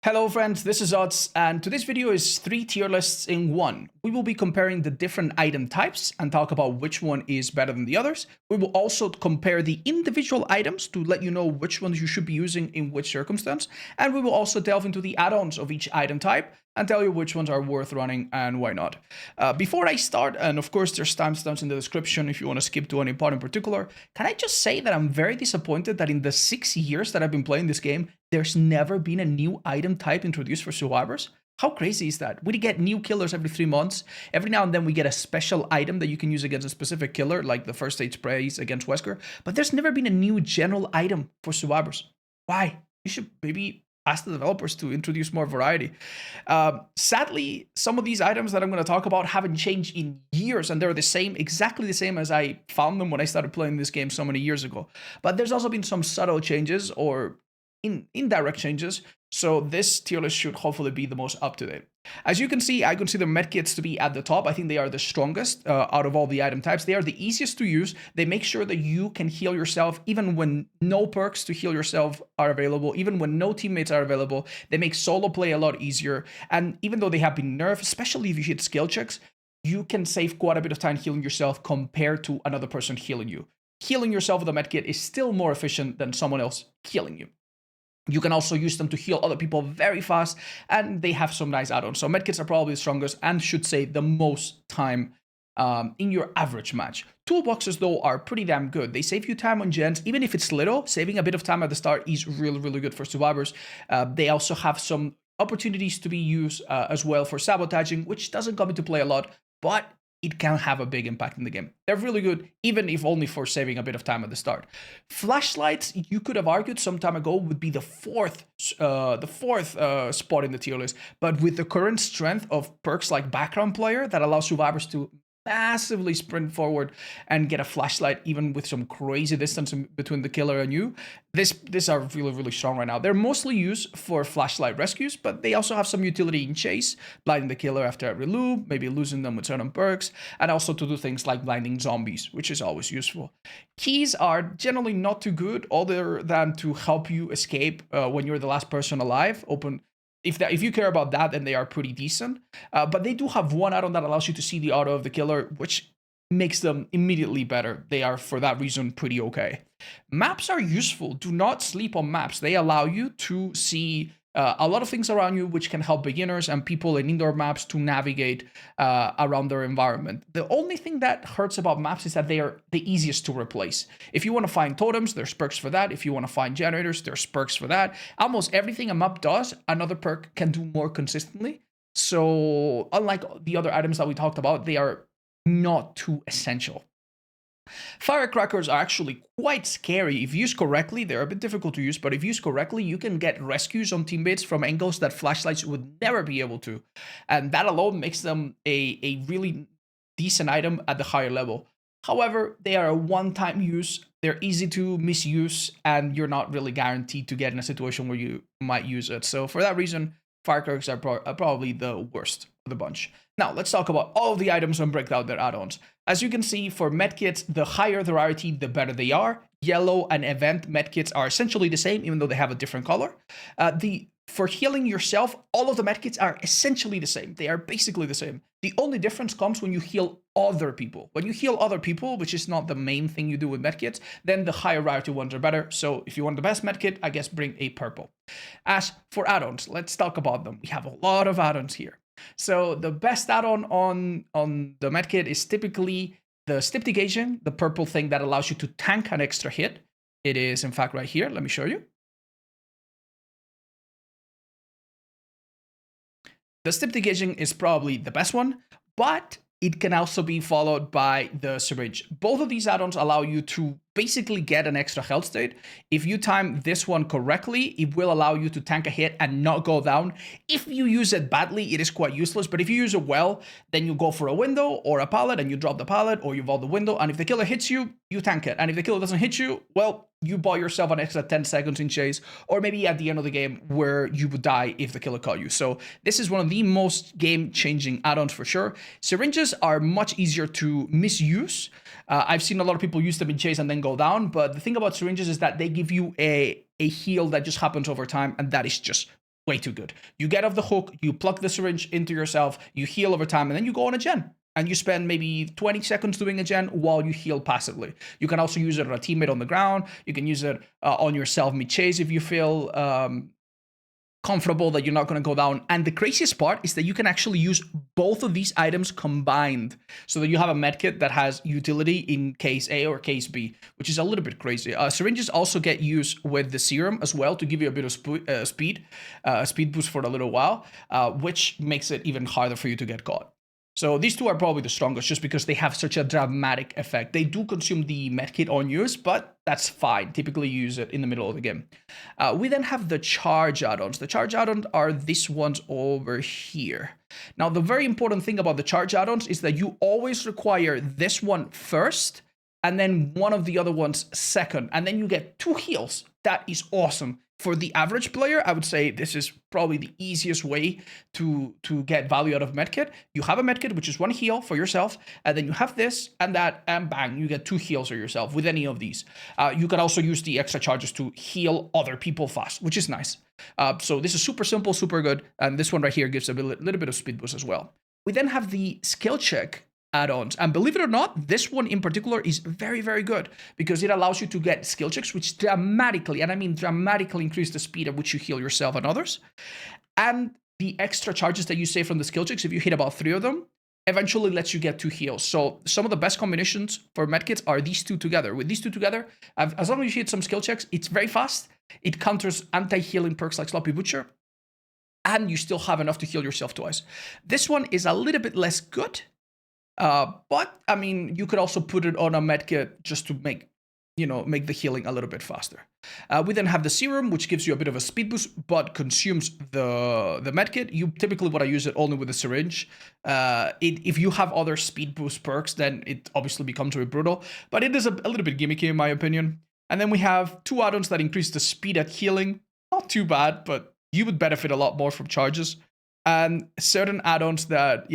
Hello friends, this is Otz, and today's video is 3 tier lists in one. We will be comparing the different item types and talk about which one is better than the others. We will also compare the individual items to let you know which ones you should be using in which circumstance. And we will also delve into the add-ons of each item type and tell you which ones are worth running and why not. Before I start, and of course there's timestamps in the description if you want to skip to any part in particular, can I just say that I'm very disappointed that in the 6 years that I've been playing this game, there's never been a new item type introduced for survivors? How crazy is that? We get new killers every 3 months. Every now and then we get a special item that you can use against a specific killer, like the first aid sprays against Wesker. But there's never been a new general item for survivors. Why? You should maybe ask the developers to introduce more variety. Sadly, some of these items that I'm going to talk about haven't changed in years, and they're the same, exactly the same as I found them when I started playing this game so many years ago. But there's also been some subtle changes or indirect changes, so this tier list should hopefully be the most up-to-date. As you can see, I consider medkits to be at the top. I think they are the strongest out of all the item types. They are the easiest to use. They make sure that you can heal yourself even when no perks to heal yourself are available, even when no teammates are available. They make solo play a lot easier, and even though they have been nerfed, especially if you hit skill checks, you can save quite a bit of time healing yourself compared to another person healing you. Healing yourself with a medkit is still more efficient than someone else healing you. You can also use them to heal other people very fast, and they have some nice add-ons. So medkits are probably the strongest and should save the most time in your average match. Toolboxes, though, are pretty damn good. They save you time on gens, even if it's little. Saving a bit of time at the start is really, really good for survivors. They also have some opportunities to be used as well for sabotaging, which doesn't come into play a lot, but it can have a big impact in the game. They're really good, even if only for saving a bit of time at the start. Flashlights, you could have argued some time ago, would be the fourth spot in the tier list. But with the current strength of perks like Background Player that allows survivors to massively sprint forward and get a flashlight even with some crazy distance between the killer and you, these are really, really strong right now. They're mostly used for flashlight rescues, but they also have some utility in chase, blinding the killer after every loop, maybe losing them with certain perks, and also to do things like blinding zombies, which is always useful. Keys are generally not too good, other than to help you escape when you're the last person alive. If you care about that, then they are pretty decent. But they do have one add-on that allows you to see the auto of the killer, which makes them immediately better. They are, for that reason, pretty okay. Maps are useful. Do not sleep on maps. They allow you to see a lot of things around you, which can help beginners and people in indoor maps to navigate around their environment. The only thing that hurts about maps is that they are the easiest to replace. If you want to find totems, there's perks for that. If you want to find generators, there's perks for that. Almost everything a map does, another perk can do more consistently. So unlike the other items that we talked about, they are not too essential. Firecrackers are actually quite scary. If used correctly, they're a bit difficult to use, but if used correctly, you can get rescues on teammates from angles that flashlights would never be able to. And that alone makes them a really decent item at the higher level. However, they are a one-time use, they're easy to misuse, and you're not really guaranteed to get in a situation where you might use it. So for that reason, Firecrackers are probably the worst of the bunch. Now, let's talk about all of the items and break down their add-ons. As you can see, for medkits, the higher the rarity, the better they are. Yellow and event medkits are essentially the same, even though they have a different color. For healing yourself, all of the medkits are essentially the same. They are basically the same. The only difference comes when you heal other people. When you heal other people, which is not the main thing you do with medkits, then the higher rarity ones are better. So if you want the best medkit, I guess bring a purple. As for add-ons, let's talk about them. We have a lot of add-ons here. So the best add-on on the medkit is typically the Stiptigation, the purple thing that allows you to tank an extra hit. It is, in fact, right here. Let me show you. The Stiptigation is probably the best one, but it can also be followed by the Syringe. Both of these add-ons allow you to basically get an extra health state. If you time this one correctly, it will allow you to tank a hit and not go down. If you use it badly, it is quite useless, but if you use it well, then you go for a window or a pallet and you drop the pallet, or you vault the window, and if the killer hits you, you tank it. And if the killer doesn't hit you, well, you buy yourself an extra 10 seconds in chase, or maybe at the end of the game where you would die if the killer caught you. So this is one of the most game-changing add-ons for sure. Syringes are much easier to misuse. I've seen a lot of people use them in chase and then go down, but the thing about syringes is that they give you a heal that just happens over time, and that is just way too good. You get off the hook, you plug the syringe into yourself, you heal over time, and then you go on a gen. And you spend maybe 20 seconds doing a gen while you heal passively. You can also use it on a teammate on the ground. You can use it on yourself mid-chase if you feel comfortable that you're not going to go down. And the craziest part is that you can actually use both of these items combined so that you have a medkit that has utility in case A or case B, which is a little bit crazy. Syringes also get used with the serum as well to give you a bit of speed boost for a little while, which makes it even harder for you to get caught. So these two are probably the strongest just because they have such a dramatic effect. They do consume the medkit on use, but that's fine. Typically use it in the middle of the game. We then have the charge add-ons. The charge add-ons are these ones over here. Now, the very important thing about the charge add-ons is that you always require this one first and then one of the other ones second, and then you get 2 heals. That is awesome. For the average player, I would say this is probably the easiest way to get value out of medkit. You have a medkit, which is 1 heal for yourself, and then you have this and that, and bang, you get 2 heals for yourself with any of these. You can also use the extra charges to heal other people fast, which is nice. So this is super simple, super good, and this one right here gives a little bit of speed boost as well. We then have the skill check add-ons, and believe it or not, this one in particular is very, very good because it allows you to get skill checks which dramatically, and I mean dramatically, increase the speed at which you heal yourself and others. And the extra charges that you save from the skill checks, if you hit about 3 of them, eventually lets you get 2 heals. So some of the best combinations for medkits are these two together. With these two together, as long as you hit some skill checks, it's very fast. It counters anti-healing perks like Sloppy Butcher, and you still have enough to heal yourself twice. This one is a little bit less good. But I mean, you could also put it on a medkit just to make the healing a little bit faster. We then have the serum, which gives you a bit of a speed boost, but consumes the medkit. You typically want to use it only with the syringe. If you have other speed boost perks, then it obviously becomes very brutal, but it is a little bit gimmicky in my opinion. And then we have 2 add-ons that increase the speed at healing. Not too bad, but you would benefit a lot more from charges. And certain add-ons that,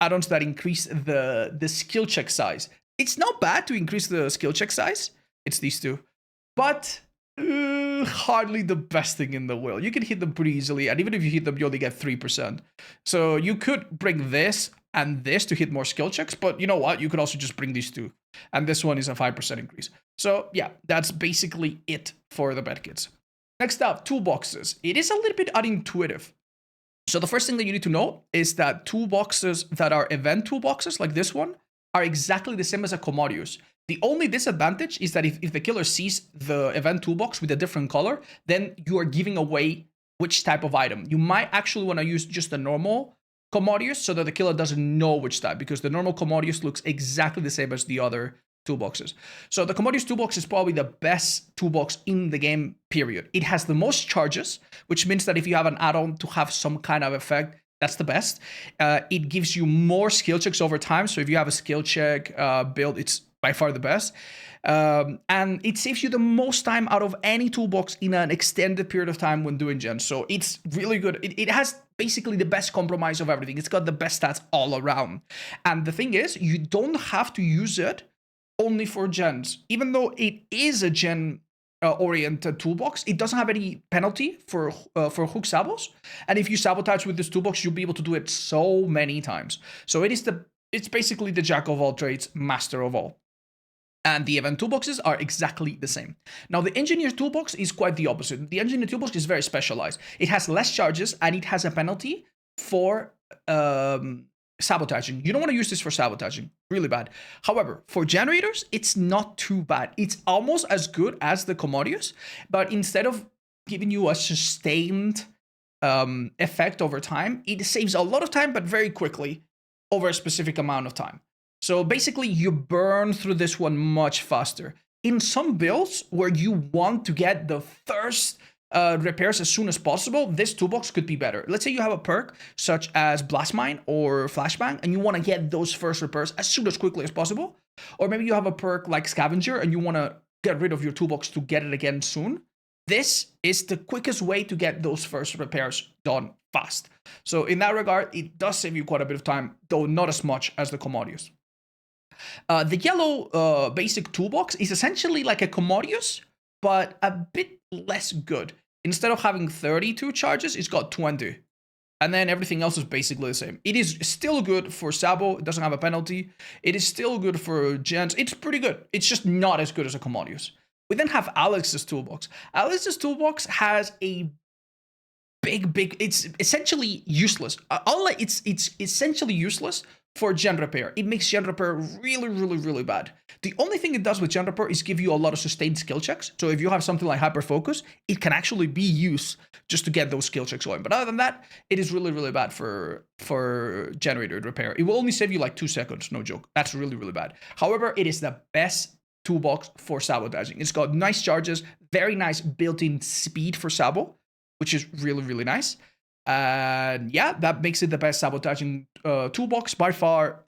add-ons that increase the skill check size. It's not bad to increase the skill check size. It's these two. But hardly the best thing in the world. You can hit them pretty easily, and even if you hit them, you only get 3%. So you could bring this and this to hit more skill checks, but you know what? You could also just bring these two. And this one is a 5% increase. So yeah, that's basically it for the medkits. Next up, toolboxes. It is a little bit unintuitive. So the first thing that you need to know is that toolboxes that are event toolboxes, like this one, are exactly the same as a Commodious. The only disadvantage is that if the killer sees the event toolbox with a different color, then you are giving away which type of item. You might actually want to use just the normal Commodious so that the killer doesn't know which type, because the normal Commodious looks exactly the same as the other toolboxes. So the Commodious toolbox is probably the best toolbox in the game, period. It has the most charges, which means that if you have an add-on to have some kind of effect, that's the best. It gives you more skill checks over time. So if you have a skill check build, it's by far the best. And it saves you the most time out of any toolbox in an extended period of time when doing gens. So it's really good. It has basically the best compromise of everything. It's got the best stats all around. And the thing is, you don't have to use it only for gens. Even though it is a gen oriented toolbox, it doesn't have any penalty for hook sabos. And if you sabotage with this toolbox, you'll be able to do it so many times. So it's basically the jack of all trades, master of all. And the event toolboxes are exactly the same. Now, the engineer toolbox is quite the opposite. The engineer toolbox is very specialized. It has less charges and it has a penalty for sabotaging. You don't want to use this for sabotaging. Really bad. However, for generators, it's not too bad. It's almost as good as the Commodious, but instead of giving you a sustained effect over time, it saves a lot of time, but very quickly over a specific amount of time. So basically, you burn through this one much faster. In some builds where you want to get the first repairs as soon as possible, this toolbox could be better. Let's say you have a perk such as Blast Mine or Flashbang, and you want to get those first repairs as quickly as possible. Or maybe you have a perk like Scavenger and you want to get rid of your toolbox to get it again soon. This is the quickest way to get those first repairs done fast. So in that regard, it does save you quite a bit of time, though not as much as the Commodious. The yellow basic toolbox is essentially like a Commodious, but a bit less good. instead of having 32 charges, it's got 20. And then everything else is basically the same. It is still good for Sabo. It doesn't have a penalty. It is still good for gens. It's pretty good. It's just not as good as a Commodious. We then have Alex's Toolbox. Alex's Toolbox has a big, it's essentially useless. It's essentially useless for gen repair. It makes gen repair really bad. The only thing it does with gen repair is give you a lot of sustained skill checks. So if you have something like hyper focus, it can actually be used just to get those skill checks going. But other than that, it is really bad for generated repair. It will only save you like 2 seconds, no joke. That's really bad. However, it is the best toolbox for sabotaging. It's got nice charges, very nice built-in speed for Sabo, which is really nice. And yeah, that makes it the best sabotaging toolbox by far.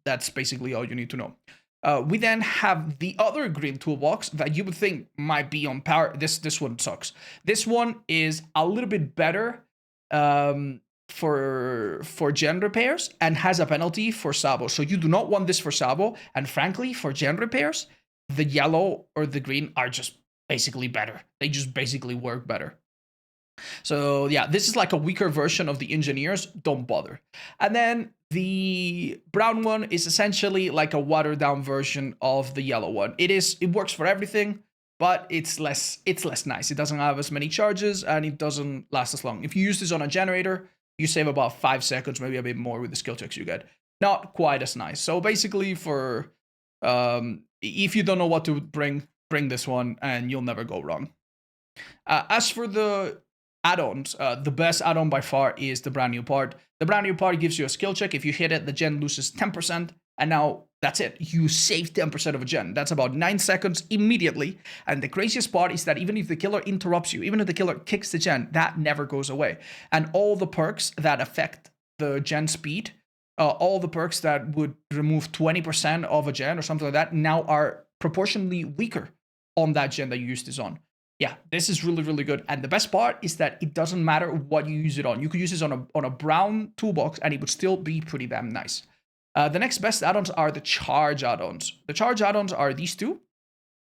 That's basically all you need to know. We then have the other green toolbox that you would think might be on par. This one sucks. This one is a little bit better for gen repairs and has a penalty for Sabo. So you do not want this for Sabo. And frankly, for gen repairs, the yellow or the green are just basically better. They just basically work better. So yeah, this is like a weaker version of the engineers. Don't bother. And then the brown one is essentially like a watered down version of the yellow one. It works for everything, but it's less nice. It doesn't have as many charges and it doesn't last as long. If you use this on a generator, you save about 5 seconds, maybe a bit more with the skill checks you get. Not quite as nice. So basically for if you don't know what to bring this one and you'll never go wrong. As for the add-ons, the best add-on by far is the brand new part. The brand new part gives you a skill check. If you hit it, the gen loses 10%, and now that's it. You save 10% of a gen. That's about 9 seconds immediately. And the craziest part is that even if the killer interrupts you, even if the killer kicks the gen, that never goes away. And all the perks that affect the gen speed, all the perks that would remove 20% of a gen or something like that, now are proportionally weaker on that gen that you used this on. Yeah, this is really good. And the best part is that it doesn't matter what you use it on. You could use this on a brown toolbox and it would still be pretty damn nice. The next best add-ons are the charge add-ons. The charge add-ons are these two.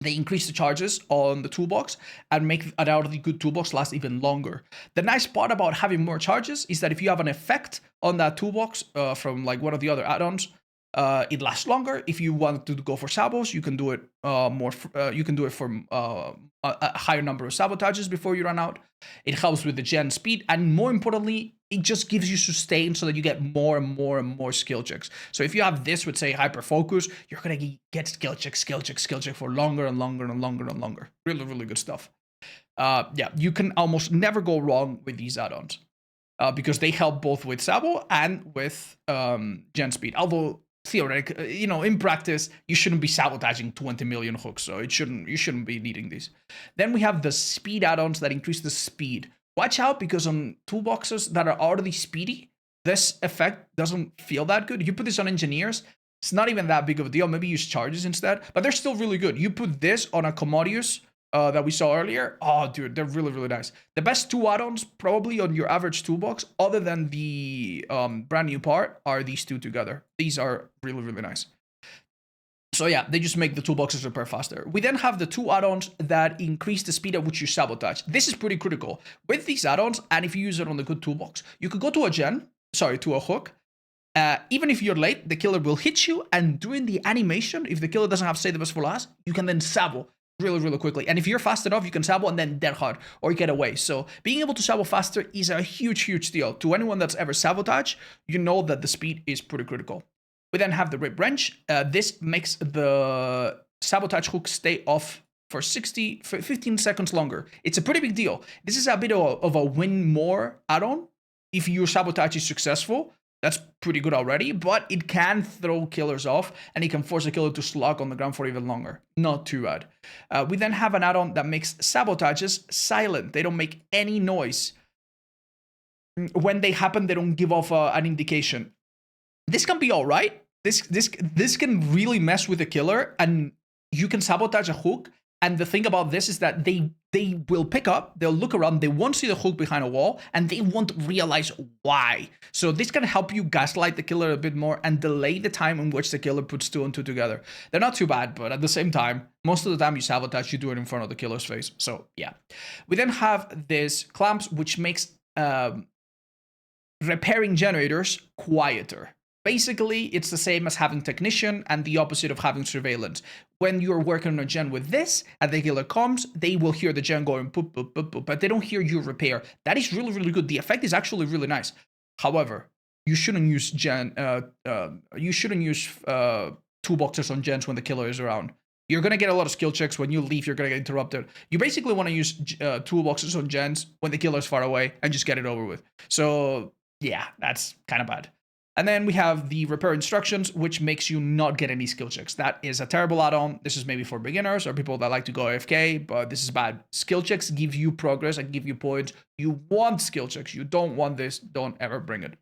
They increase the charges on the toolbox and make an already good toolbox last even longer. The nice part about having more charges is that if you have an effect on that toolbox from like one of the other add-ons, it lasts longer. If you want to go for sabos, you can do it you can do it for a higher number of sabotages before you run out. It helps with the gen speed, and more importantly, it just gives you sustain so that you get more and more skill checks. So if you have this with say hyper focus, you're gonna get skill check for longer and longer. Really good stuff. Yeah, you can almost never go wrong with these add-ons because they help both with Sabo and with gen speed. Although theoretically, in practice, you shouldn't be sabotaging 20 million hooks, so you shouldn't be needing these. Then we have the speed add-ons that increase the speed. Watch out, because on toolboxes that are already speedy, this effect doesn't feel that good. You put this on engineers, it's not even that big of a deal. Maybe use charges instead, but they're still really good. You put this on a Commodious that we saw earlier, oh dude, they're really nice. The best two add-ons probably on your average toolbox, other than the brand new part, are these two together. These are really nice. So yeah, they just make the toolboxes repair faster. We then have the two add-ons that increase the speed at which you sabotage. This is pretty critical. With these add-ons, and if you use it on the good toolbox, you could go to a hook. Even if you're late, the killer will hit you, and during the animation, if the killer doesn't have save the best for last, you can then sabo really quickly. And if you're fast enough, you can sabo and then dead hard or get away. So being able to sabo faster is a huge deal. To anyone that's ever sabotaged, you know that the speed is pretty critical. We then have the rip wrench. This makes the sabotage hook stay off for 15 seconds longer. It's a pretty big deal. This is a bit of a win more add-on. If your sabotage is successful, that's pretty good already, but it can throw killers off and it can force a killer to slog on the ground for even longer. Not too bad. We then have an add-on that makes sabotages silent. They don't make any noise. When they happen, they don't give off an indication. This can be all right. This can really mess with the killer, and you can sabotage a hook And the thing about this is that they will pick up, they'll look around, they won't see the hook behind a wall, and they won't realize why. So this can help you gaslight the killer a bit more and delay the time in which the killer puts 2 and 2 together. They're not too bad, but at the same time, most of the time you sabotage, you do it in front of the killer's face. So yeah. We then have this clamps, which makes repairing generators quieter. Basically, it's the same as having technician and the opposite of having surveillance. When you're working on a gen with this and the killer comes, they will hear the gen going boop, boop, boop, boop, but they don't hear you repair. That is really, really good. The effect is actually really nice. However, you shouldn't use toolboxes on gens when the killer is around. You're going to get a lot of skill checks. When you leave, you're going to get interrupted. You basically want to use toolboxes on gens when the killer is far away and just get it over with. So yeah, that's kind of bad. And then we have the repair instructions, which makes you not get any skill checks. That is a terrible add-on. This is maybe for beginners or people that like to go AFK, but this is bad. Skill checks give you progress and give you points. You want skill checks. You don't want this. Don't ever bring it.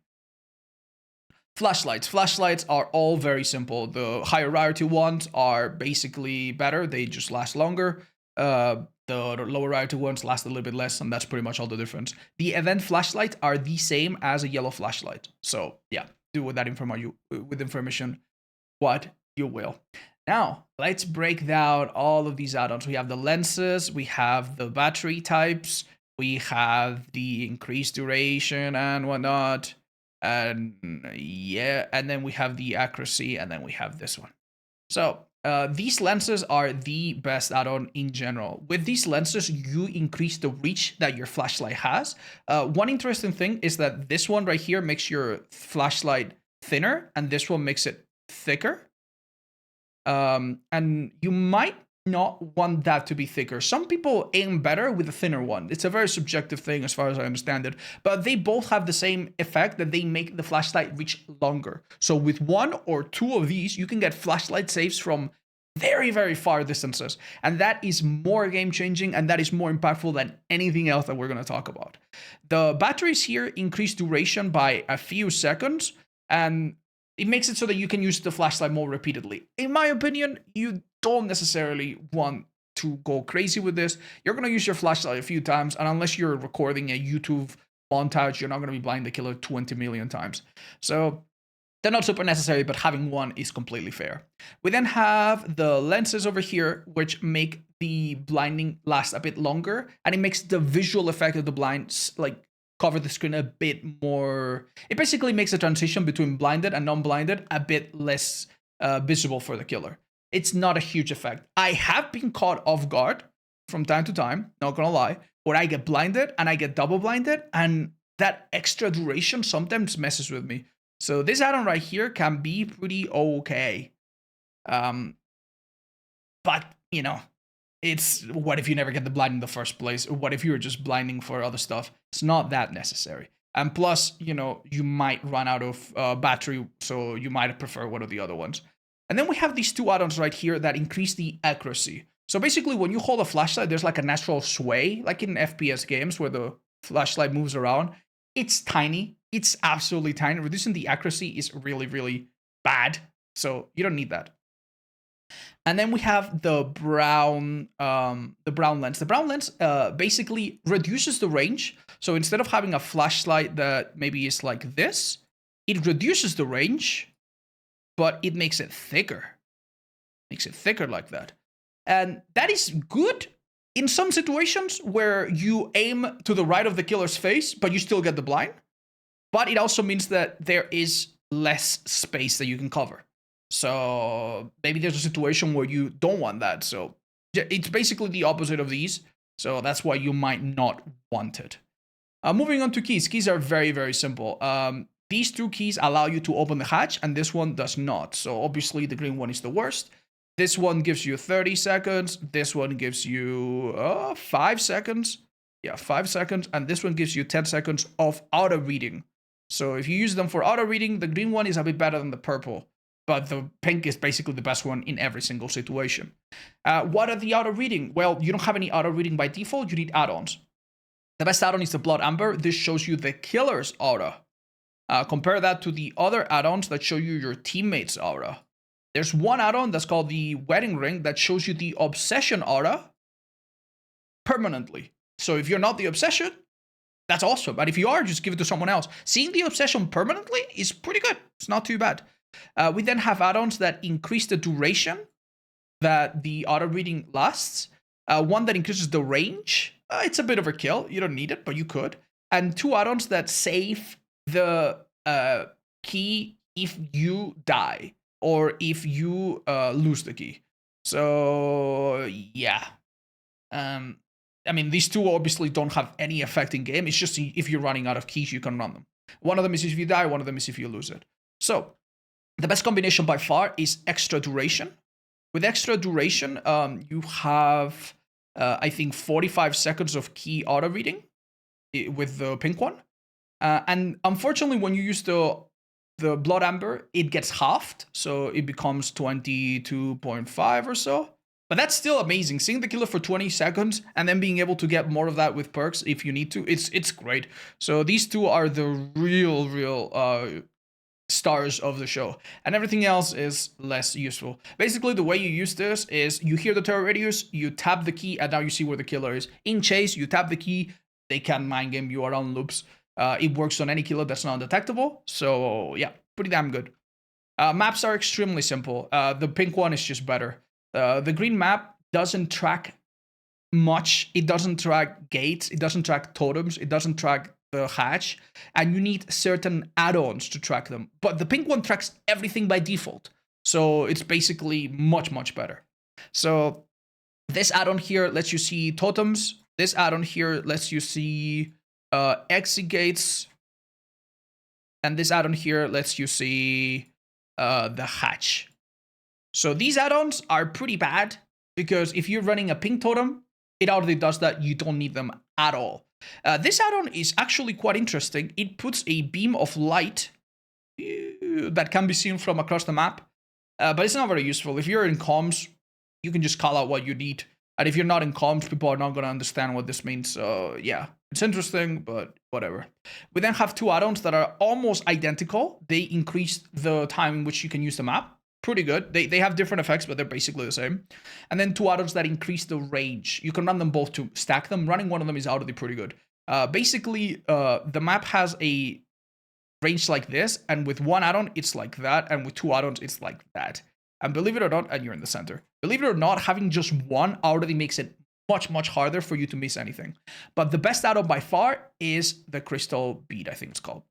Flashlights. Flashlights are all very simple. The higher rarity ones are basically better. They just last longer. The lower rarity ones last a little bit less, and that's pretty much all the difference. The event flashlights are the same as a yellow flashlight. So yeah, do with that information what you will. Now, let's break down all of these add-ons. We have the lenses, we have the battery types, we have the increased duration and whatnot. And yeah, and then we have the accuracy, and then we have this one. So these lenses are the best add-on in general. With these lenses, you increase the reach that your flashlight has. One interesting thing is that this one right here makes your flashlight thinner, and this one makes it thicker. And you might not want that to be thicker. Some people aim better with a thinner one. It's a very subjective thing as far as I understand it, but they both have the same effect, that they make the flashlight reach longer. So with 1 or 2 of these, you can get flashlight saves from very, very far distances. And that is more game changing, and that is more impactful than anything else that we're going to talk about. The batteries here increase duration by a few seconds, and it makes it so that you can use the flashlight more repeatedly. In my opinion, you don't necessarily want to go crazy with this. You're going to use your flashlight a few times, and unless you're recording a YouTube montage, you're not going to be blind the killer 20 million times. So they're not super necessary, but having one is completely fair. We then have the lenses over here, which make the blinding last a bit longer, and it makes the visual effect of the blind like cover the screen a bit more. It basically makes the transition between blinded and non-blinded a bit less visible for the killer. It's not a huge effect. I have been caught off guard from time to time, not gonna lie, where I get blinded and I get double blinded, and that extra duration sometimes messes with me. So this add-on right here can be pretty okay. But, you know, it's what if you never get the blind in the first place? What if you're just blinding for other stuff? It's not that necessary. And plus, you know, you might run out of battery, so you might prefer one of the other ones. And then we have these 2 add-ons right here that increase the accuracy. So basically, when you hold a flashlight, there's like a natural sway, like in FPS games where the flashlight moves around. It's tiny. It's absolutely tiny. Reducing the accuracy is really, really bad. So you don't need that. And then we have the brown lens. The brown lens basically reduces the range. So instead of having a flashlight that maybe is like this, it reduces the range, but it makes it thicker. Makes it thicker like that. And that is good in some situations where you aim to the right of the killer's face, but you still get the blind. But it also means that there is less space that you can cover. So maybe there's a situation where you don't want that. So it's basically the opposite of these. So that's why you might not want it. Moving on to keys. Keys are very, very simple. These 2 keys allow you to open the hatch, and this one does not. So obviously the green one is the worst. This one gives you 30 seconds. This one gives you 5 seconds. Yeah, 5 seconds. And this one gives you 10 seconds of auto reading. So if you use them for auto reading, the green one is a bit better than the purple. But the pink is basically the best one in every single situation. What are the auto reading? Well, you don't have any auto reading by default. You need add-ons. The best add-on is the Blood Amber. This shows you the killer's aura. Compare that to the other add-ons that show you your teammate's aura. There's one add-on that's called the Wedding Ring that shows you the Obsession aura permanently. So if you're not the Obsession, that's awesome. But if you are, just give it to someone else. Seeing the Obsession permanently is pretty good. It's not too bad. We then have add-ons that increase the duration that the auto reading lasts. One that increases the range. It's a bit overkill. You don't need it, but you could. And two add-ons that save the key if you die or if you lose the key. So yeah. I mean, these two obviously don't have any effect in game. It's just if you're running out of keys, you can run them. One of them is if you die, one of them is if you lose it. So the best combination by far is extra duration. With extra duration, you have, I think, 45 seconds of key auto reading with the pink one. And unfortunately, when you use the Blood Amber, it gets halved. So it becomes 22.5 or so. But that's still amazing. Seeing the killer for 20 seconds and then being able to get more of that with perks if you need to, it's great. So these two are the real stars of the show. And everything else is less useful. Basically, the way you use this is you hear the terror radius, you tap the key, and now you see where the killer is. In Chase, you tap the key, they can mind game you around loops. It works on any killer that's not detectable. So yeah, pretty damn good. Maps are extremely simple. The pink one is just better. The green map doesn't track much. It doesn't track gates. It doesn't track totems. It doesn't track the hatch. And you need certain add-ons to track them. But the pink one tracks everything by default. So it's basically much, much better. So this add-on here lets you see totems. This add-on here lets you see exit gates. And this add-on here lets you see the hatch. So these add-ons are pretty bad because if you're running a pink totem, it already does that. You don't need them at all. This add-on is actually quite interesting. It puts a beam of light that can be seen from across the map, but it's not very useful. If you're in comms, you can just call out what you need. And if you're not in comms, people are not going to understand what this means. So yeah, it's interesting, but whatever. We then have two add-ons that are almost identical. They increase the time in which you can use the map. Pretty good. They have different effects, but they're basically the same. And then two add-ons that increase the range. You can run them both to stack them. Running one of them is already pretty good. Basically, the map has a range like this, and with one add-on, it's like that, and with two add-ons, it's like that. And believe it or not, and you're in the center. Believe it or not, having just one already makes it much, much harder for you to miss anything. But the best add-on by far is the Crystal Bead, I think it's called.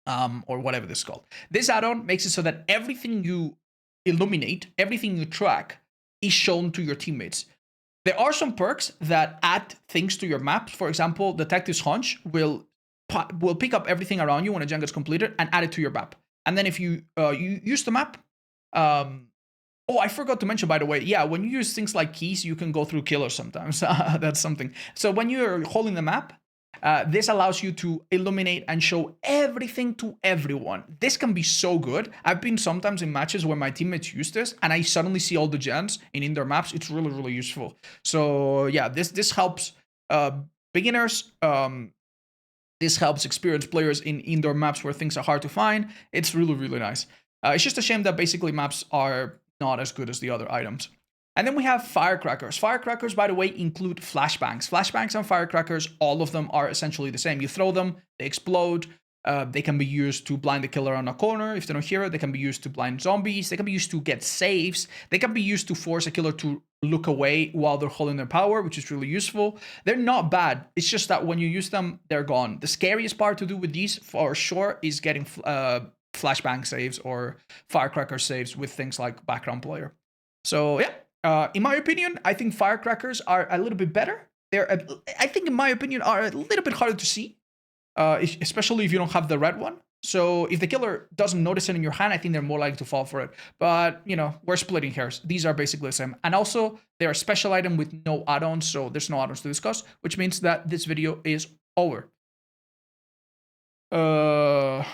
Or whatever this is called. This add-on makes it so that everything you illuminate, everything you track is shown to your teammates. There are some perks that add things to your map. For example, Detective's Hunch will pick up everything around you when a gen gets completed and add it to your map. And then if you use the map, oh, I forgot to mention, by the way, yeah, when you use things like keys, you can go through killers sometimes. That's something. So when you're holding the map, this allows you to illuminate and show everything to everyone. This can be so good. I've been sometimes in matches where my teammates use this and I suddenly see all the gens in their maps. It's really, really useful. So yeah, this helps beginners. This helps experienced players in indoor maps where things are hard to find. It's really, really nice. It's just a shame that basically maps are not as good as the other items. And then we have Firecrackers. Firecrackers, by the way, include flashbangs. Flashbangs and Firecrackers, all of them are essentially the same. You throw them, they explode. They can be used to blind the killer on a corner if they don't hear it. They can be used to blind zombies. They can be used to get saves. They can be used to force a killer to look away while they're holding their power, which is really useful. They're not bad. It's just that when you use them, they're gone. The scariest part to do with these, for sure, is getting flashbang saves or Firecracker saves with things like background player. So yeah. In my opinion, I think Firecrackers are a little bit better. I think, in my opinion, are a little bit harder to see, especially if you don't have the red one. So if the killer doesn't notice it in your hand, I think they're more likely to fall for it. But, you know, we're splitting hairs. These are basically the same. And also, they're a special item with no add-ons, so there's no add-ons to discuss, which means that this video is over. And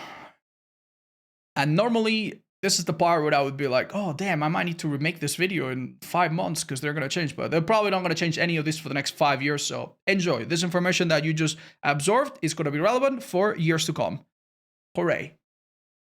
normally, this is the part where I would be like, oh, damn, I might need to remake this video in 5 months because they're going to change. But they're probably not going to change any of this for the next 5 years. So enjoy. This information that you just absorbed is going to be relevant for years to come. Hooray.